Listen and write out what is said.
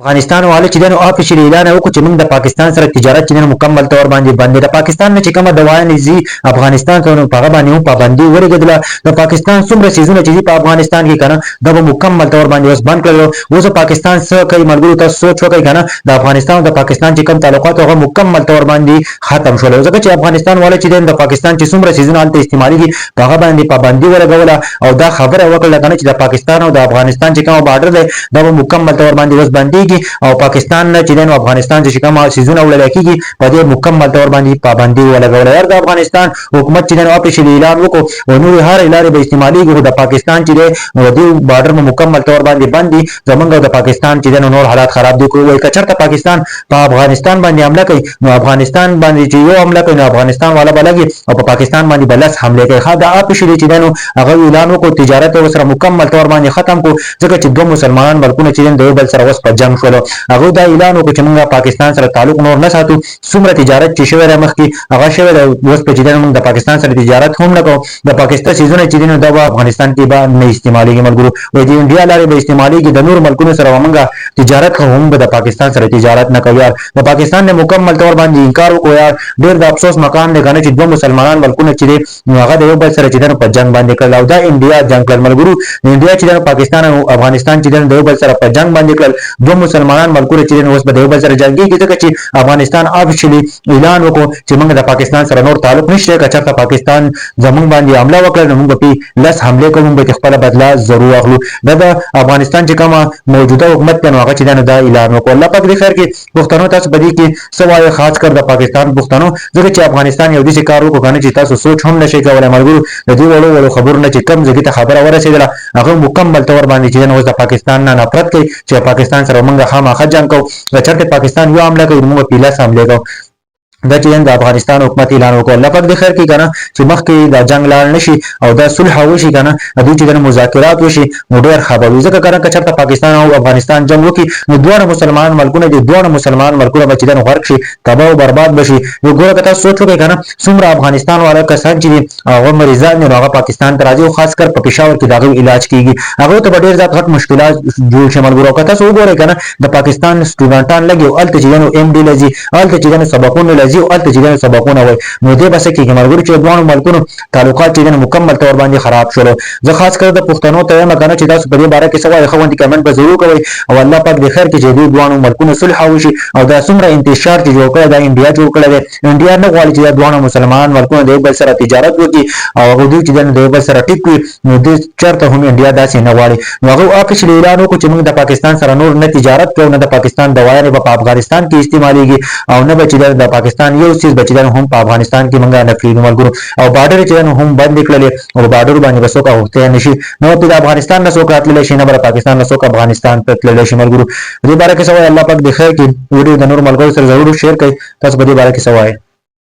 افغانستان والے چې دنو افیشل اعلان وکړ چې موږ د پاکستان سره تجارت چې مکمل تور باندې بندي د پاکستان نه چې کومه دوا نيزي افغانستان ته په هغه باندې پابندي ورګدله د پاکستان څومره سيزونه چې په افغانستان کې کنه د مکمل تور باندې اوس بند کړو اوس پاکستان سره کوي ملګرو ته سوچ وکړي کنه د افغانستان او د پاکستان چې کوم تعلقات هغه مکمل تور باندې ختم شول ځکه چې افغانستان والے چې د پاکستان چې څومره سيزونه حالت استعمالي دي په هغه باندې پابندي ورګوله او دا خبره وکړه کنه چې د پاکستان او د افغانستان چې کوم بارډر دی د مکمل تور باندې اوس بنديږي او پاکستان نه چې د افغانستان چې کوم سيزونه وړل کېږي په دې مکمل تور باندې پابندي ولګول د افغانستان حکومت چې د اپریشل اعلان وکړو او نور هر لارې به استعمالي د پاکستان چې د بارډر مکمل تور باندې بندي زمونږ د پاکستان چې د نور حالات خراب دي کوي کچرته پاکستان په افغانستان باندې حمله کوي نو افغانستان باندې چې یو حمله کوي نو افغانستان والا بلګي او په پاکستان باندې بلس حمله کوي خا د اپریشل چې د هغه اعلان وکړو تجارت سره مکمل تور باندې ختم کو ځکه چې دوه مسلمانان ملکونه چې د یو بل سره وس په جنگ شول هغه دا اعلان وکړ چې موږ پاکستان سره تعلق نور نه ساتو څومره تجارت چې شوی مخکې هغه شوی د اوس په چې موږ د پاکستان سره تجارت هم نه کوو د پاکستان سيزونه چې د افغانستان کې به نه استعماليږي ملګرو وای د انډیا لارې به استعماليږي د نور ملکونو سره موږ تجارت کوو هم د پاکستان سره تجارت نه کوو د پاکستان نه مکمل تور باندې انکار وکړ ډېر د افسوس مقام دی کنه چې دوه مسلمانان ملکونه چې هغه د یو بل سره چې په جنگ باندې کړل او دا انډیا جنگ کړل ملګرو انډیا چې د پاکستان او افغانستان چې د یو بل سره په جنگ باندې کړل دوه مسلمانان ملکونه چې اوس په یو بل سره جنگي کیږي چې افغانستان افیشلی اعلان وکړو چې موږ د پاکستان سره نور تعلق نشته کچته پاکستان زموږ باندې حمله وکړه نو موږ په لس حمله کوو به خپل بدلا ضرور اخلو د افغانستان چې کومه موجوده حکومت کنه هغه چې دا اعلان وکړ الله پاک دې خیر کې پښتنو تاسو بدی کې سوای خاص کر د پاکستان پښتنو ځکه چې افغانستان یو دي کار وکړي کنه چې تاسو سوچ هم نشئ کولای ملګرو د دې وړو خبرونه چې کم ځکه ته خبره ورسېدله هغه مکمل تور باندې چې نو د پاکستان نه نفرت کوي چې پاکستان سره موږ خامخا جنگ کوو چرته پاکستان یو حمله کوي موږ پیله حمله کوو دا چې د افغانستان حکومت اعلان وکړ الله پاک دې خیر کې کنه چې مخکې دا جنگ لاړ نشي او دا صلح وشي کنه د دې چې د مذاکرات وشي نو ډېر خبرو ځکه کنه چې چرته پاکستان او افغانستان جنگ وکړي نو دوه مسلمان ملکونه دي دوه مسلمان ملکونه به چې د غرق شي تباہ او برباد بشي یو ګوره کته سوچ وکړئ کنه څومره افغانستان والا کسان چې هغه مریضان نه هغه پاکستان ته راځي او خاص کر په پېښور کې دغه علاج کیږي هغه ته ډېر زیات غټ مشکلات جوړ شمل ګورو کته سو ګوره کنه د پاکستان سټوډنټان لګي او الته چې نو ام ډي لذي الته چې سبقونه لذي او الته چې سبقونه وای نو دې بس کې مرګور چې دوه ملکونو تعلقات چې مکمل تور باندې خراب شول زه خاص کر د پښتنو ته مګنه چې تاسو په دې باره کې سوال خوندې کمنټ به ضرور کوئ او الله پاک دې خیر کې چې دې دوه ملکونو صلح وشي او دا څومره انتشار چې جوړ کړی دا انډیا جوړ کړی دی انډیا نه غواړي چې دوه مسلمان ملکونه د بل سره تجارت وکړي او هغه چې د بل سره ټیک وي نو دې چرته هم انډیا داسې نه غواړي نو هغه اپیشل اعلان وکړي چې موږ د پاکستان سره نور نه تجارت کوو نه د پاکستان دوايانې په افغانستان کې استعماليږي او نه بچي د پاکستان یو چیز بچي هم په افغانستان کې منګا نه فری ملګرو او بارډر چې هم بند کړل او بارډر باندې بسو کا وخته نشي نو په افغانستان نه څوک راتللی شي نه بر پاکستان نه څوک افغانستان ته تللی شي ملګرو دې باره کې سوال الله پاک د خیر کې ویډیو د نور ملګرو سره ضرور شیر کړئ تاسو په دې باره کې سوال